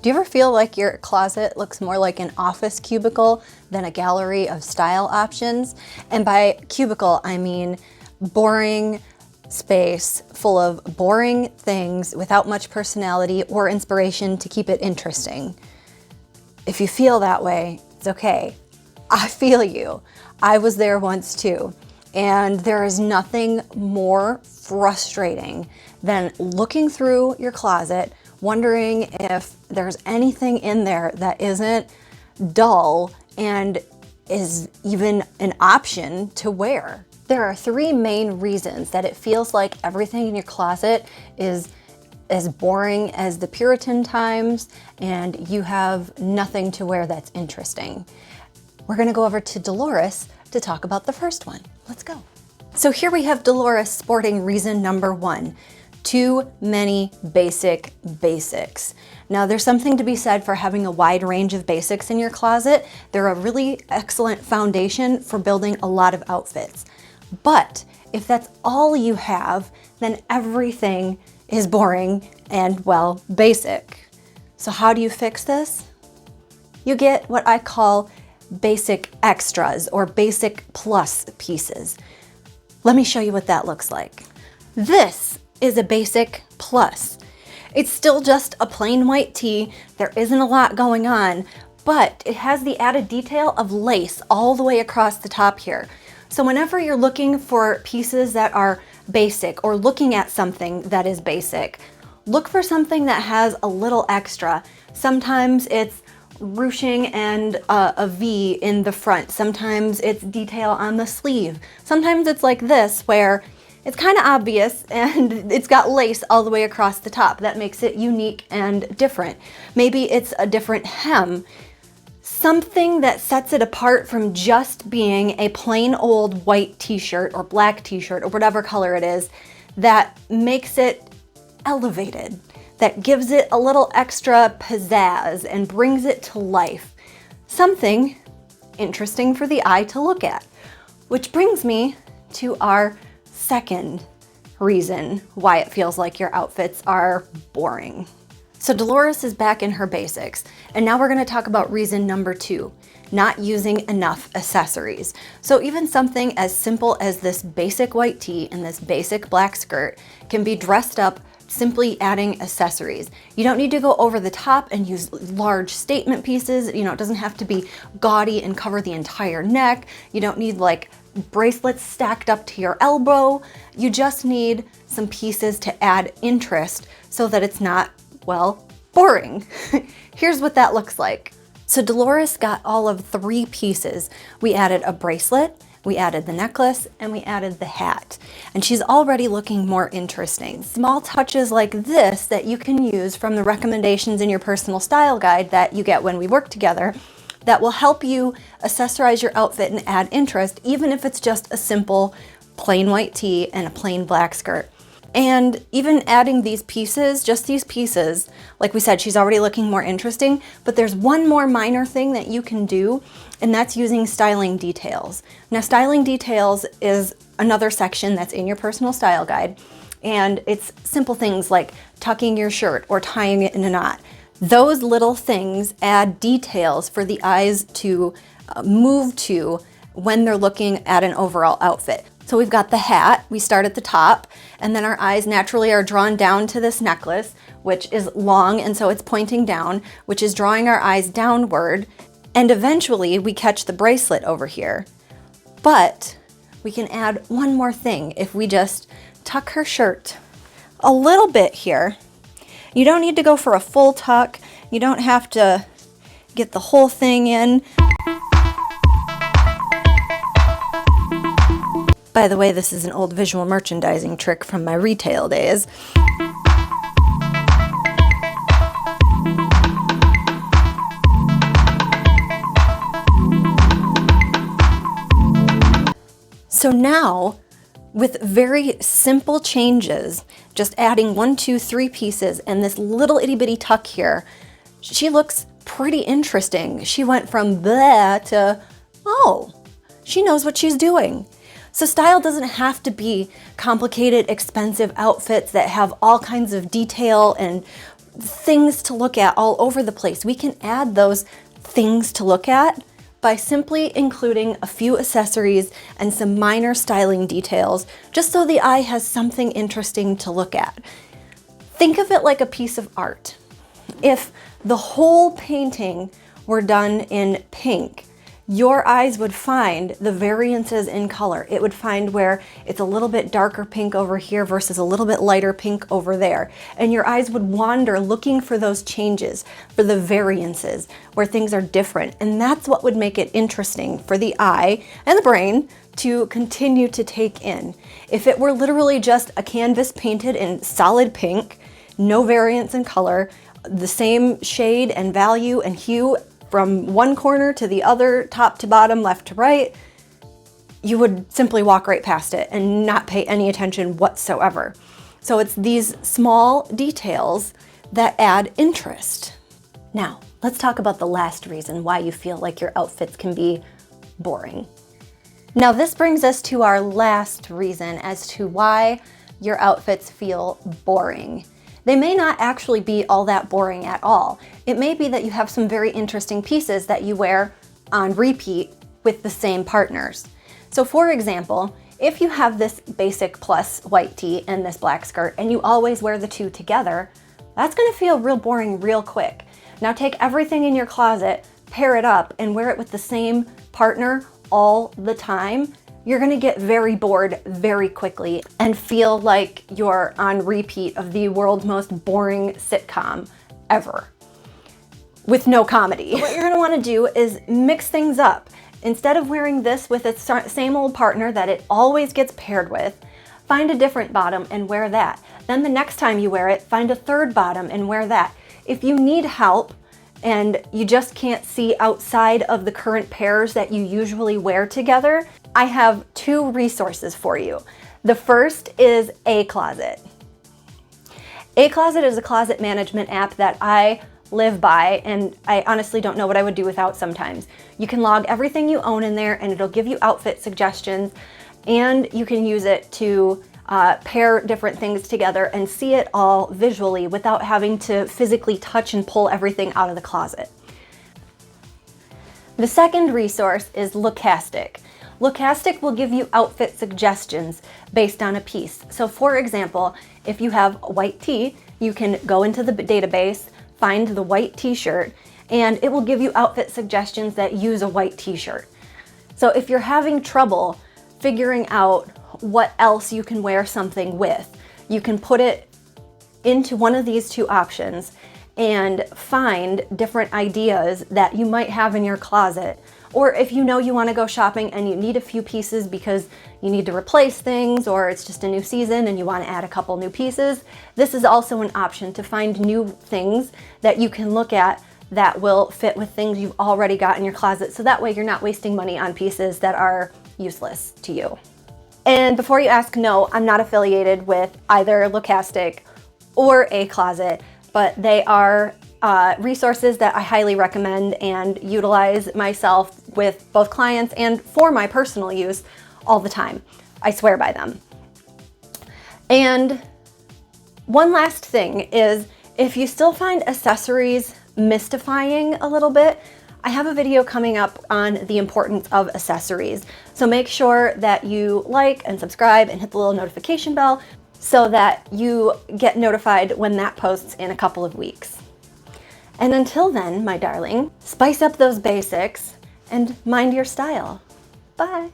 Do you ever feel like your closet looks more like an office cubicle than a gallery of style options? And by cubicle, I mean boring space full of boring things without much personality or inspiration to keep it interesting. If you feel that way, it's okay. I feel you. I was there once too. And there is nothing more frustrating than looking through your closet, wondering if there's anything in there that isn't dull and is even an option to wear. There are three main reasons that it feels like everything in your closet is as boring as the Puritan times and you have nothing to wear that's interesting. We're gonna go over to Dolores to talk about the first one. Let's go. So here we have Dolores sporting reason number one: too many basics. Now there's something to be said for having a wide range of basics in your closet. They're a really excellent foundation for building a lot of outfits. But if that's all you have, then everything is boring and, well, basic. So how do you fix this? You get what I call basic extras or basic plus pieces. Let me show you what that looks like. This is a basic plus. It's still just a plain white tee. There isn't a lot going on, but it has the added detail of lace all the way across the top here. So whenever you're looking for pieces that are basic or looking at something that is basic, look for something that has a little extra. Sometimes it's ruching and a V in the front. Sometimes it's detail on the sleeve. Sometimes it's like this, where it's kind of obvious and it's got lace all the way across the top. That makes it unique and different. Maybe it's a different hem. Something that sets it apart from just being a plain old white t-shirt or black t-shirt or whatever color it is, that makes it elevated, that gives it a little extra pizzazz and brings it to life. Something interesting for the eye to look at. Which brings me to our second reason why it feels like your outfits are boring. So Dolores is back in her basics, and now we're going to talk about reason number two: not using enough accessories. So even something as simple as this basic white tee and this basic black skirt can be dressed up simply adding accessories. You don't need to go over the top and use large statement pieces. You know, it doesn't have to be gaudy and cover the entire neck. You don't need like bracelets stacked up to your elbow. You just need some pieces to add interest so that it's not, well, boring. Here's what that looks like. So Dolores got all of three pieces. We added a bracelet, we added the necklace, and we added the hat. And she's already looking more interesting. Small touches like this that you can use from the recommendations in your personal style guide that you get when we work together, that will help you accessorize your outfit and add interest, even if it's just a simple plain white tee and a plain black skirt. And even adding these pieces, just these pieces, like we said, she's already looking more interesting, but there's one more minor thing that you can do, and that's using styling details. Now, styling details is another section that's in your personal style guide, and it's simple things like tucking your shirt or tying it in a knot. Those little things add details for the eyes to move to when they're looking at an overall outfit. So we've got the hat, we start at the top, and then our eyes naturally are drawn down to this necklace, which is long, and so it's pointing down, which is drawing our eyes downward, and eventually we catch the bracelet over here. But we can add one more thing if we just tuck her shirt a little bit here. You don't need to go for a full tuck, you don't have to get the whole thing in. By the way, this is an old visual merchandising trick from my retail days. So now, with very simple changes, just adding 1, 2, 3 pieces and this little itty bitty tuck here, she looks pretty interesting. She went from blah to, oh, she knows what she's doing. So style doesn't have to be complicated, expensive outfits that have all kinds of detail and things to look at all over the place. We can add those things to look at by simply including a few accessories and some minor styling details, just so the eye has something interesting to look at. Think of it like a piece of art. If the whole painting were done in pink, your eyes would find the variances in color. It would find where it's a little bit darker pink over here versus a little bit lighter pink over there. And your eyes would wander looking for those changes, for the variances, where things are different. And that's what would make it interesting for the eye and the brain to continue to take in. If it were literally just a canvas painted in solid pink, no variance in color, the same shade and value and hue from one corner to the other, top to bottom, left to right, you would simply walk right past it and not pay any attention whatsoever. So it's these small details that add interest. Now, let's talk about the last reason why you feel like your outfits can be boring. Now, this brings us to our last reason as to why your outfits feel boring. They may not actually be all that boring at all. It may be that you have some very interesting pieces that you wear on repeat with the same partners. So for example, if you have this basic plus white tee and this black skirt and you always wear the two together, that's gonna feel real boring real quick. Now take everything in your closet, pair it up, and wear it with the same partner all the time. You're gonna get very bored very quickly and feel like you're on repeat of the world's most boring sitcom ever, with no comedy. What you're gonna wanna do is mix things up. Instead of wearing this with its same old partner that it always gets paired with, find a different bottom and wear that. Then the next time you wear it, find a third bottom and wear that. If you need help and you just can't see outside of the current pairs that you usually wear together, I have two resources for you. The first is A Closet. A Closet is a closet management app that I live by, and I honestly don't know what I would do without sometimes. You can log everything you own in there and it'll give you outfit suggestions, and you can use it to pair different things together and see it all visually without having to physically touch and pull everything out of the closet. The second resource is Lookastic. Lookastic will give you outfit suggestions based on a piece. So for example, if you have a white tee, you can go into the database, find the white t-shirt, and it will give you outfit suggestions that use a white t-shirt. So if you're having trouble figuring out what else you can wear something with, you can put it into one of these two options and find different ideas that you might have in your closet. Or if you know you want to go shopping and you need a few pieces because you need to replace things, or it's just a new season and you want to add a couple new pieces, this is also an option to find new things that you can look at that will fit with things you've already got in your closet. So that way you're not wasting money on pieces that are useless to you. And before you ask, no, I'm not affiliated with either Lookastic or A Closet, but they are resources that I highly recommend and utilize myself with both clients and for my personal use all the time. I swear by them. And one last thing is, if you still find accessories mystifying a little bit, I have a video coming up on the importance of accessories. So make sure that you like and subscribe and hit the little notification bell so that you get notified when that posts in a couple of weeks. And until then, my darling, spice up those basics and mind your style. Bye.